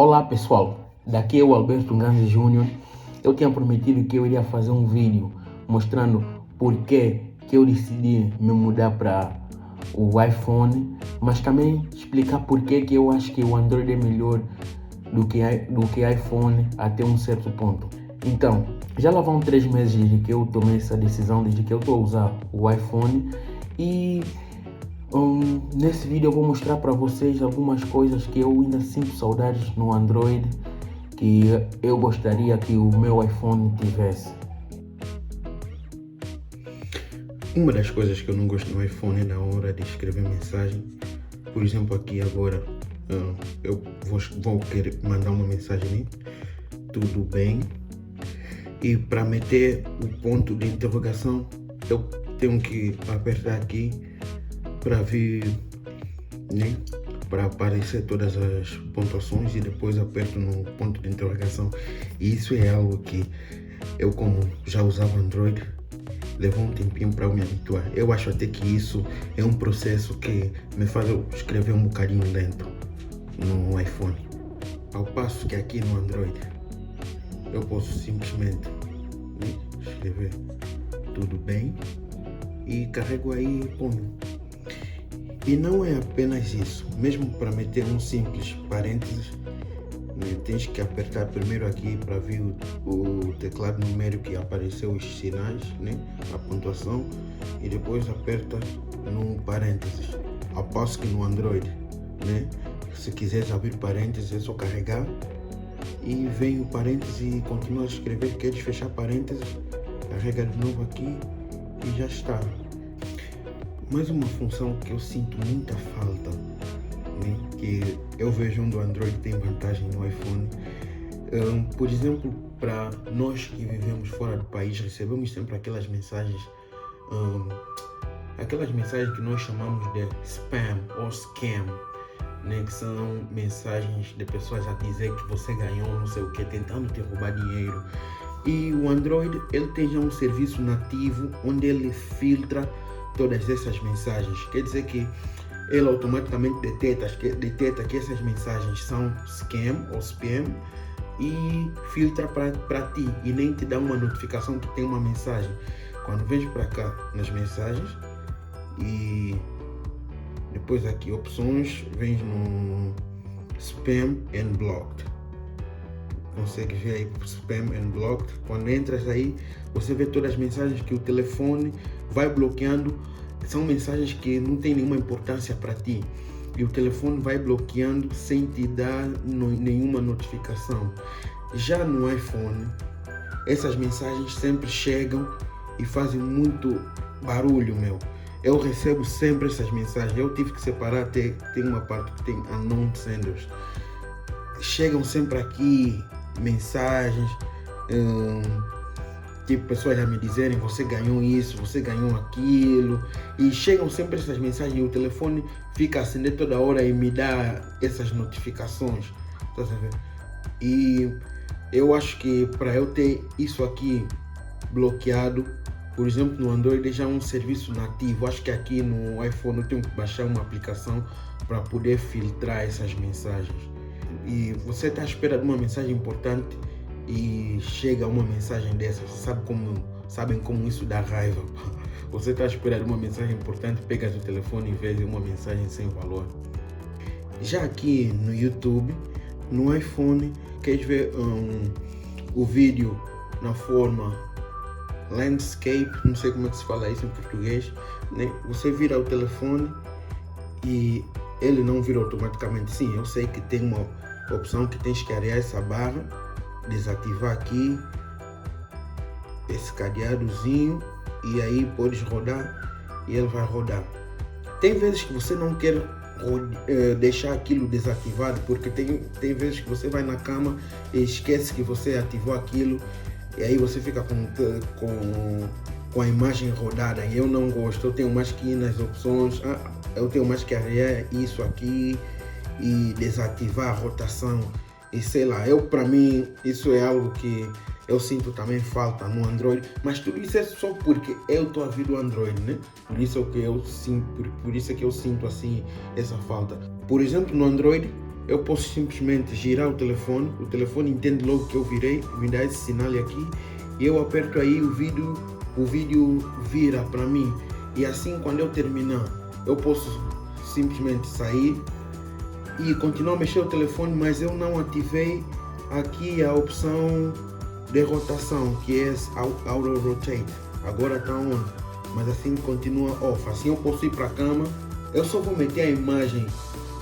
Olá pessoal, daqui é o Alberto Nganzi Júnior. Eu tinha prometido que eu iria fazer um vídeo mostrando por que eu decidi me mudar para o iPhone, mas também explicar por que eu acho que o Android é melhor do que iPhone até um certo ponto. Então, já lá vão 3 meses desde que eu tomei essa decisão, desde que eu estou a usar o iPhone e nesse vídeo eu vou mostrar para vocês algumas coisas que eu ainda sinto saudades no Android, que eu gostaria que o meu iPhone tivesse. Uma das coisas que eu não gosto no iPhone é na hora de escrever mensagem. Por exemplo, aqui agora eu vou querer mandar uma mensagem, tudo bem? E para meter o ponto de interrogação, eu tenho que apertar aqui para vir, né? Para aparecer todas as pontuações e depois aperto no ponto de interrogação. E isso é algo que eu, como já usava Android, levou um tempinho para eu me habituar. Eu acho até que isso é um processo que me faz eu escrever um bocadinho lento no iPhone. Ao passo que aqui no Android eu posso simplesmente escrever tudo bem e carrego aí e ponho. E não é apenas isso, mesmo para meter um simples parênteses, tens que apertar primeiro aqui para ver o teclado numérico que apareceu os sinais, a pontuação, e depois aperta no parênteses. Ao passo que no Android, se quiseres abrir parênteses é só carregar e vem o parênteses e continua a escrever. Queres fechar parênteses, carrega de novo aqui e já está. Mais uma função que eu sinto muita falta, que eu vejo onde o Android tem vantagem no iPhone. Por exemplo, para nós que vivemos fora do país, recebemos sempre aquelas mensagens que nós chamamos de spam ou scam, que são mensagens de pessoas a dizer que você ganhou não sei o que, tentando te roubar dinheiro. E o Android, ele tem já um serviço nativo onde ele filtra todas essas mensagens. Quer dizer que ele automaticamente detecta que essas mensagens são scam ou spam e filtra para ti e nem te dá uma notificação que tem uma mensagem. Quando vens para cá nas mensagens e depois aqui opções, vens no spam and blocked. Consegue ver aí spam and blocked. Quando entras aí, você vê todas as mensagens que o telefone vai bloqueando. São mensagens que não tem nenhuma importância para ti e o telefone vai bloqueando sem te dar nenhuma notificação. Já no iPhone, essas mensagens sempre chegam e fazem muito barulho, Eu recebo sempre essas mensagens. Eu tive que separar, tem uma parte que tem unknown senders. Chegam sempre aqui mensagens, tipo pessoas a me dizerem você ganhou isso, você ganhou aquilo, e chegam sempre essas mensagens e o telefone fica a acender toda hora e me dá essas notificações, tá sabendo? E eu acho que para eu ter isso aqui bloqueado, por exemplo, no Android já é um serviço nativo. Acho que aqui no iPhone eu tenho que baixar uma aplicação para poder filtrar essas mensagens. E você está à espera de uma mensagem importante e chega uma mensagem dessas, sabem como isso dá raiva. Você está à espera de uma mensagem importante, pegas o telefone e vês uma mensagem sem valor. Já aqui no YouTube, no iPhone, queres ver o vídeo na forma landscape, não sei como é que se fala isso em português, Você vira o telefone e ele não vira automaticamente. Sim, eu sei que tem uma opção que tens que arear essa barra, desativar aqui esse cadeadozinho e aí podes rodar e ele vai rodar. Tem vezes que você não quer deixar aquilo desativado, porque tem vezes que você vai na cama e esquece que você ativou aquilo e aí você fica com a imagem rodada, e eu não gosto. Eu tenho mais que ir nas opções, eu tenho mais que arear isso aqui e desativar a rotação e sei lá, para mim isso é algo que eu sinto também falta no Android, mas tudo isso é só porque eu estou a vir do Android, Por isso é que eu sinto assim essa falta. Por exemplo, no Android eu posso simplesmente girar o telefone entende logo que eu virei, me dá esse sinal aqui, e eu aperto aí o vídeo vira para mim. E assim, quando eu terminar, eu posso simplesmente sair e continuar a mexer o telefone, mas eu não ativei aqui a opção de rotação, que é Auto Rotate. Agora está on, mas assim continua off. Assim eu posso ir para a cama. Eu só vou meter a imagem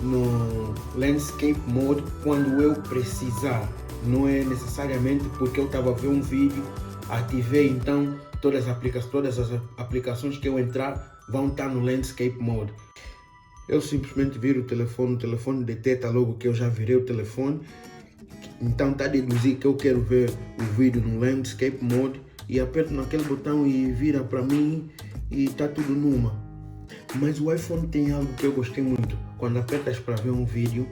no Landscape Mode quando eu precisar. Não é necessariamente porque eu estava a ver um vídeo, ativei, então todas as aplicações que eu entrar vão estar no Landscape Mode. Eu simplesmente viro o telefone detecta logo que eu já virei o telefone. Então está a deduzir que eu quero ver o vídeo no Landscape Mode e aperto naquele botão e vira para mim e está tudo numa. Mas o iPhone tem algo que eu gostei muito. Quando apertas para ver um vídeo,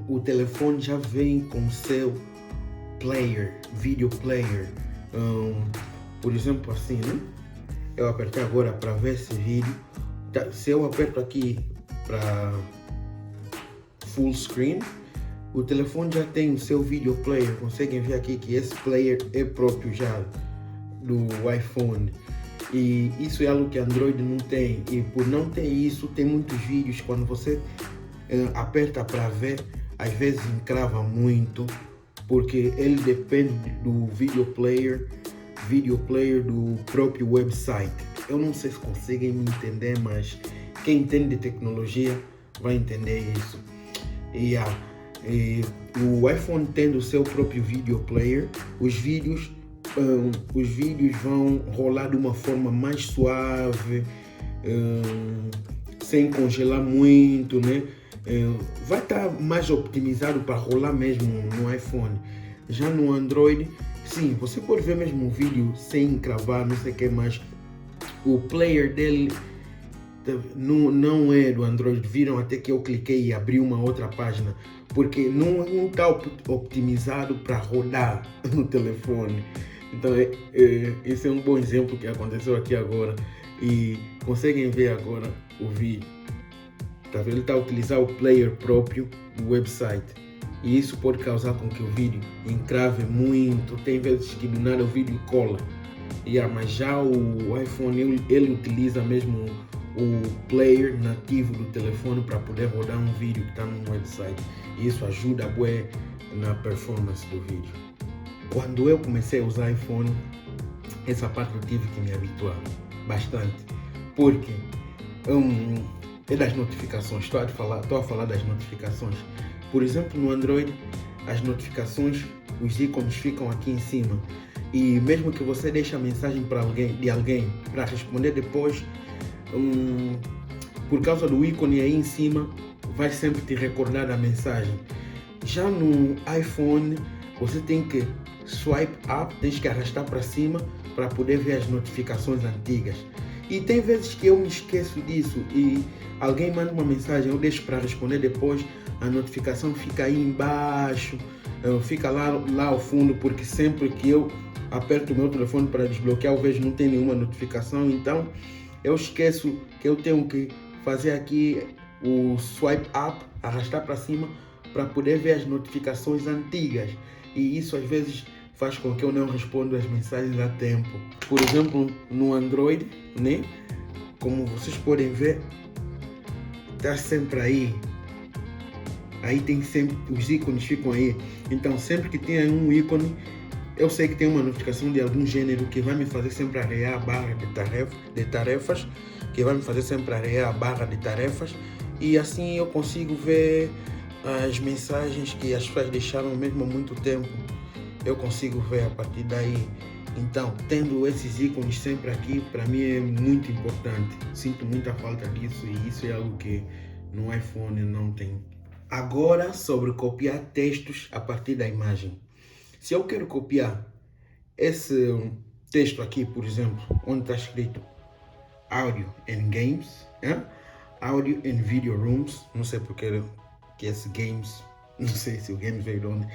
o telefone já vem com seu video player. Por exemplo, assim, né? Eu apertei agora para ver esse vídeo. Se eu aperto aqui para full screen, o telefone já tem o seu video player. Conseguem ver aqui que esse player é próprio já do iPhone. E isso é algo que Android não tem. E por não ter isso, tem muitos vídeos quando você aperta para ver, às vezes encrava muito, porque ele depende do video player do próprio website. Eu não sei se conseguem me entender, mas quem entende de tecnologia vai entender isso. E o iPhone tendo o seu próprio video player, os vídeos vão rolar de uma forma mais suave, sem congelar muito, né? Vai estar mais optimizado para rolar mesmo no iPhone. Já no Android, sim, você pode ver mesmo o vídeo sem encravar, não sei o que, mas o player dele não é do Android. Viram até que eu cliquei e abri uma outra página, porque não está optimizado para rodar no telefone. Então esse é um bom exemplo que aconteceu aqui agora. E conseguem ver agora o vídeo. Tá vendo? Ele está a utilizar o player próprio do website. E isso pode causar com que o vídeo encrave muito. Tem vezes que do nada o vídeo cola. Mas já o iPhone ele utiliza mesmo o player nativo do telefone para poder rodar um vídeo que está no website. E isso ajuda bué na performance do vídeo. Quando eu comecei a usar iPhone, essa parte eu tive que me habituar bastante, porque é das notificações. Estou a falar das notificações. Por exemplo, no Android, as notificações, os ícones ficam aqui em cima, e mesmo que você deixe a mensagem para alguém para responder depois, por causa do ícone aí em cima, vai sempre te recordar da mensagem. Já no iPhone, você tem que swipe up, tens que arrastar para cima para poder ver as notificações antigas. E tem vezes que eu me esqueço disso e alguém manda uma mensagem, eu deixo para responder depois, a notificação fica aí embaixo, fica lá ao fundo, porque sempre que eu aperto o meu telefone para desbloquear, eu vejo não tem nenhuma notificação, então eu esqueço que eu tenho que fazer aqui o swipe up, arrastar para cima para poder ver as notificações antigas. E isso às vezes faz com que eu não responda as mensagens a tempo. Por exemplo, no Android, né? Como vocês podem ver, está sempre aí. Aí tem sempre, os ícones ficam aí. Então sempre que tem um ícone, eu sei que tem uma notificação de algum gênero que vai me fazer sempre arrear a barra de tarefas, e assim eu consigo ver as mensagens que as pessoas deixaram mesmo há muito tempo. Eu consigo ver a partir daí. Então, tendo esses ícones sempre aqui, para mim é muito importante. Sinto muita falta disso, e isso é algo que no iPhone não tem. Agora, sobre copiar textos a partir da imagem. Se eu quero copiar esse texto aqui, por exemplo, onde está escrito Audio and Games, Audio and Video Rooms, não sei porque que esse Games, não sei se o Games veio de onde.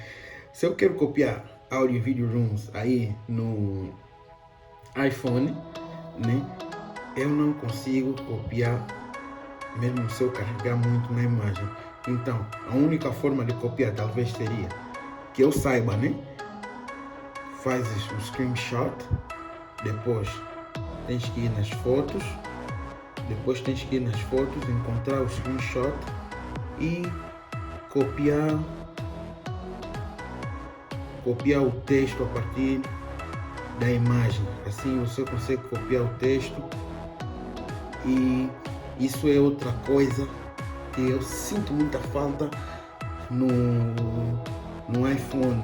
Se eu quero copiar Audio and Video Rooms aí no iPhone, né, eu não consigo copiar, mesmo se eu carregar muito na imagem. Então, a única forma de copiar talvez seria que eu saiba, né? Fazes o screenshot, depois tens que ir nas fotos, encontrar o screenshot e copiar o texto a partir da imagem. Assim você consegue copiar o texto, e isso é outra coisa que eu sinto muita falta no iPhone,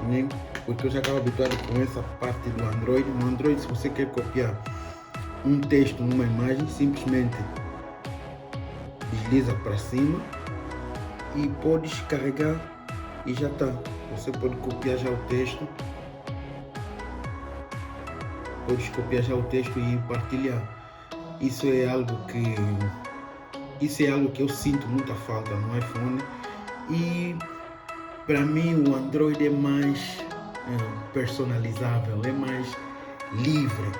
né? Porque eu já estava habituado com essa parte do Android. No Android, se você quer copiar um texto numa imagem, simplesmente desliza para cima e pode carregar e já está. Você pode copiar já o texto, e partilhar. Isso é algo que eu sinto muita falta no iPhone, e para mim o Android é mais personalizável, é mais livre.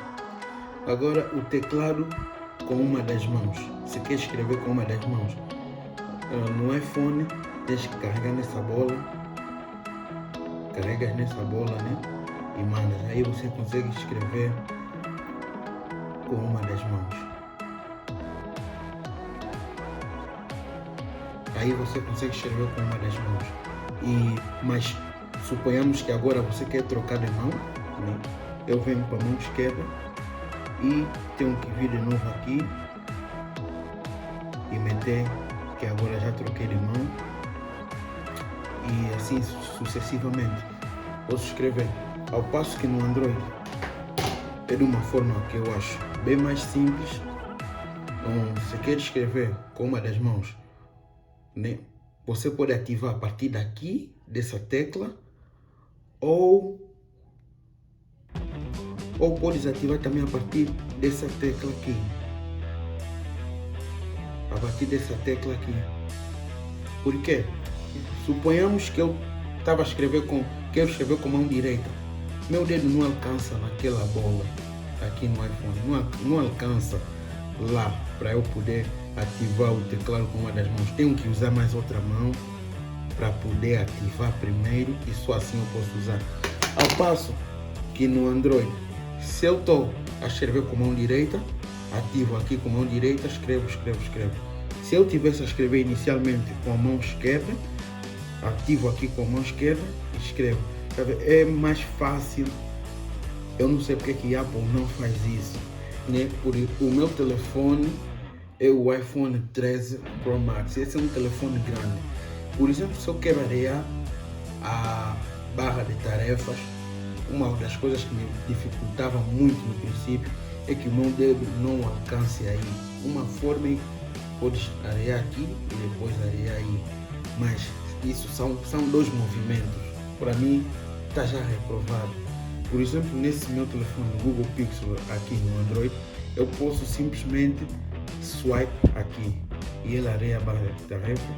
Agora, o teclado com uma das mãos. Se quer escrever com uma das mãos, no iPhone tens que carregar nessa bola, carregas nessa bola, né? E mandas. Aí você consegue escrever com uma das mãos. Mas suponhamos que agora você quer trocar de mão, né? Eu venho para a mão esquerda e tenho que vir de novo aqui e meter que agora já troquei de mão, e assim sucessivamente posso escrever. Ao passo que no Android é de uma forma que eu acho bem mais simples. Se quer escrever com uma das mãos, né, você pode ativar a partir daqui, dessa tecla, ou podes ativar também a partir dessa tecla aqui. Por quê? Suponhamos que eu quero escrever com mão direita. Meu dedo não alcança naquela bola aqui no iPhone. Não alcança lá para eu poder ativar o teclado com uma das mãos. Tenho que usar mais outra mão para poder ativar primeiro, e só assim eu posso usar. Ao passo que no Android, se eu estou a escrever com mão direita, ativo aqui com mão direita, escrevo. Se eu tivesse a escrever inicialmente com a mão esquerda, ativo aqui com a mão esquerda e escrevo. É mais fácil. Eu não sei porque que a Apple não faz isso, né? O meu telefone é o iPhone 13 Pro Max. Esse é um telefone grande. Por exemplo, se eu quebraria a barra de tarefas, uma das coisas que me dificultava muito no princípio é que o meu dedo não alcance aí. Uma forma é podes arear aqui e depois arear aí. Mas isso são dois movimentos. Para mim está já reprovado. Por exemplo, nesse meu telefone Google Pixel aqui no Android, eu posso simplesmente swipe aqui e ele areia a barra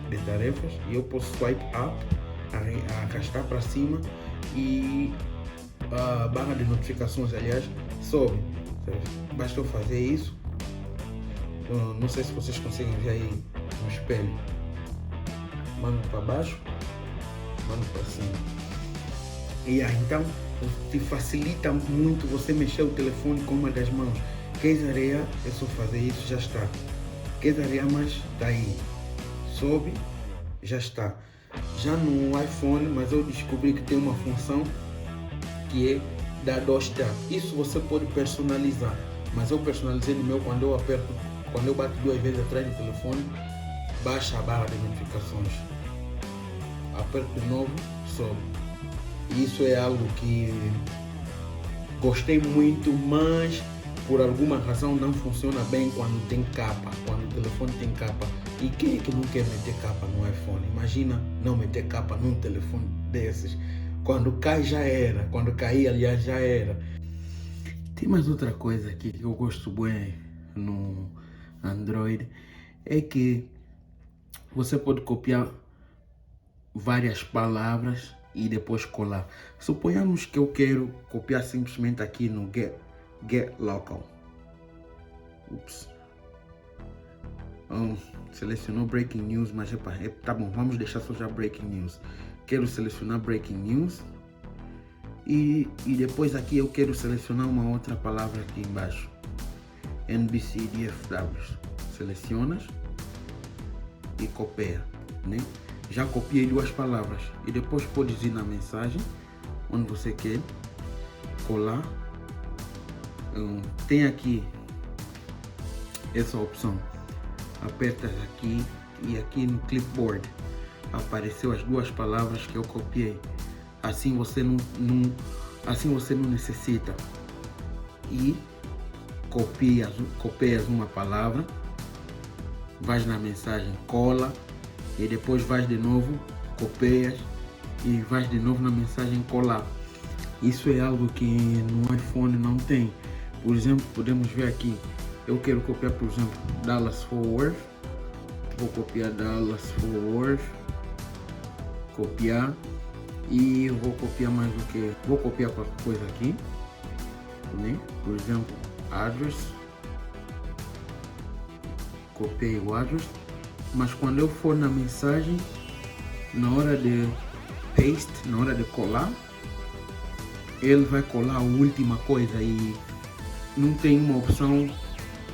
de tarefas, e eu posso swipe up, arrastar para cima, e a barra de notificações, aliás, sobe. Basta eu fazer isso. Não sei se vocês conseguem ver aí no espelho. Mando para baixo, mando para cima. E então te facilita muito você mexer o telefone com uma das mãos. Queres areia, é só fazer isso, já está. Queres areia, mas está aí. Sobe, já está. Já no iPhone, mas eu descobri que tem uma função que é dar 2 taps. Isso você pode personalizar, mas eu personalizei no meu quando eu bato 2 vezes atrás do telefone, baixa a barra de notificações. Aperto de novo, sobe. Isso é algo que gostei muito, mas por alguma razão não funciona bem quando tem capa, quando o telefone tem capa. E quem é que não quer meter capa no iPhone? Imagina não meter capa num telefone desses. Quando cai já era, quando cair, aliás, já era. Tem mais outra coisa aqui que eu gosto bem no Android, é que você pode copiar várias palavras e depois colar. Suponhamos que eu quero copiar simplesmente aqui no get local. Selecionou Breaking News, mas tá bom, vamos deixar só já Breaking News. Quero selecionar Breaking News. E depois aqui eu quero selecionar uma outra palavra aqui embaixo. NBCDFW. Selecionas e copia, né? Já copiei duas palavras. E depois podes ir na mensagem onde você quer colar. Tem aqui essa opção. Apertas aqui e aqui no clipboard apareceu as duas palavras que eu copiei. Assim você não necessita. E copias uma palavra, vais na mensagem, cola e depois vais de novo, copias e vais de novo na mensagem, colar. Isso é algo que no iPhone não tem. Por exemplo, podemos ver aqui, eu quero copiar, por exemplo, Dallas Fort Worth. Vou copiar Dallas Fort Worth, copiar, e vou copiar mais o que? Vou copiar qualquer coisa aqui, né? Por exemplo, address, copiei o address, mas quando eu for na mensagem, na hora de paste, na hora de colar, ele vai colar a última coisa e não tem uma opção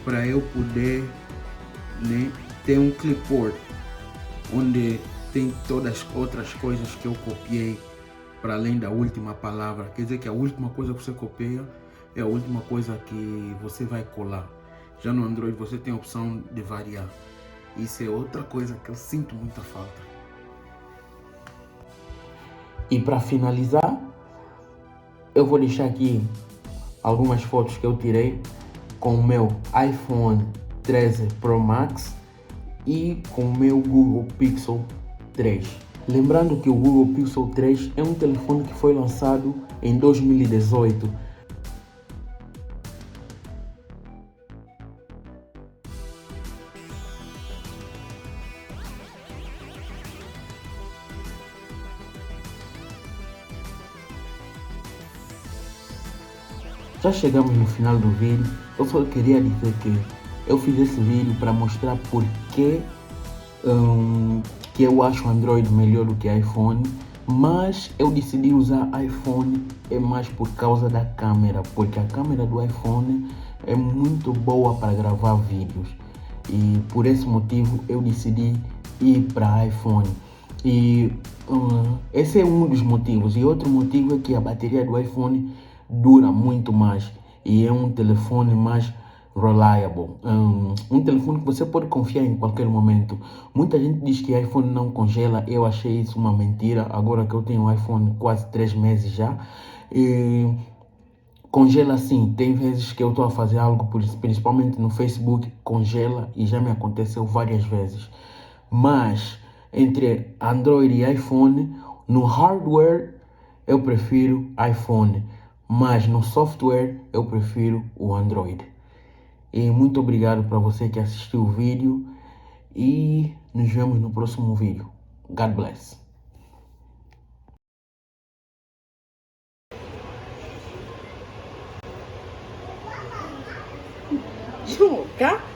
para eu poder, né, ter um clipboard onde tem todas as outras coisas que eu copiei para além da última palavra. Quer dizer que a última coisa que você copia é a última coisa que você vai colar. Já no Android você tem a opção de variar. Isso é outra coisa que eu sinto muita falta. E para finalizar, eu vou deixar aqui algumas fotos que eu tirei com o meu iPhone 13 Pro Max e com o meu Google Pixel 3. Lembrando que o Google Pixel 3 é um telefone que foi lançado em 2018. Já chegamos no final do vídeo. Eu só queria dizer que eu fiz esse vídeo para mostrar por que eu acho Android melhor do que iPhone, mas eu decidi usar iPhone é mais por causa da câmera, porque a câmera do iPhone é muito boa para gravar vídeos e por esse motivo eu decidi ir para iPhone. E esse é um dos motivos. E outro motivo é que a bateria do iPhone dura muito mais e é um telefone mais reliable, um telefone que você pode confiar em qualquer momento. Muita gente diz que iPhone não congela, eu achei isso uma mentira. Agora que eu tenho um iPhone quase 3 meses já, e congela sim. Tem vezes que eu estou a fazer algo, principalmente no Facebook, congela e já me aconteceu várias vezes. Mas entre Android e iPhone, no hardware eu prefiro iPhone, mas no software eu prefiro o Android. E muito obrigado para você que assistiu o vídeo e nos vemos no próximo vídeo. God bless. Juca?